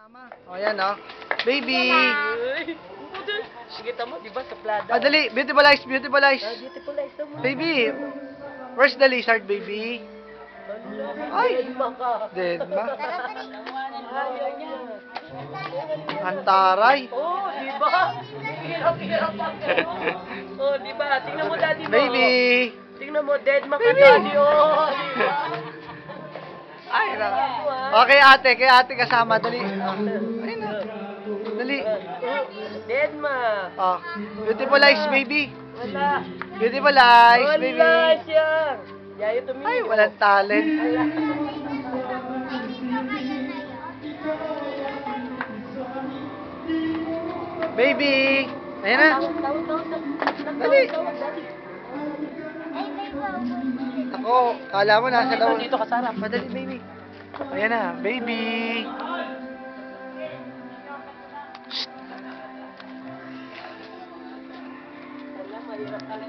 Kasama. O, yan, o. Baby! Sige, tamo, di ba, sa plada? Ah, dali. Beautiful eyes, beautiful eyes. Beautiful eyes naman. Baby! Where's the lizard, baby? Ay! Deadma. Ayaw niya. Antaray. Oh, di ba? Hirap-hirap ako. Oh, di ba? Tingnan mo, daddy mo. Baby! Tingnan mo, deadma ka, daddy. Oh, di ba? Ay, na. Okay, ate. Kay ate kasama. Dali. Ayun na. Dali. Deadma. Oh. Beautiful eyes, baby. Wala. Beautiful eyes, baby. Wala siya. Yayo tumingin. Ay, walang talent. Baby! Ayan na. Dali. Ako, kala mo nasa daw. Dito ka, Sarah. Madali, baby. Ayan na, baby.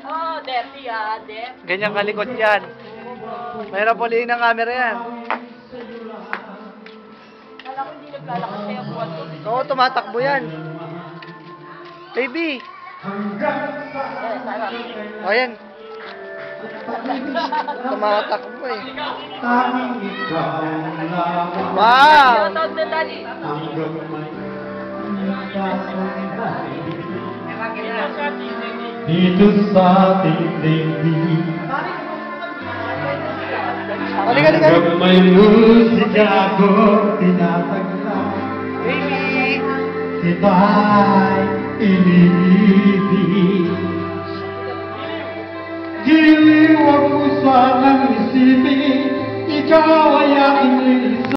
Oh, dirty ah, dirty. Ganyan kalikot yan. Mayroon puliin ng camera yan. Kala ko hindi naglalakas kaya buwan ko. Oo, tumatakbo yan. Baby! Sarah. O, yan. Tumatakbo eh. Wow! Tawag na, daddy. Dito sa ating daigdig, Halika, halika. hanggang may musika ko tinatagla, Baby! kita'y iniibig. Giliw ang puso ng isipin, ikaw ay aking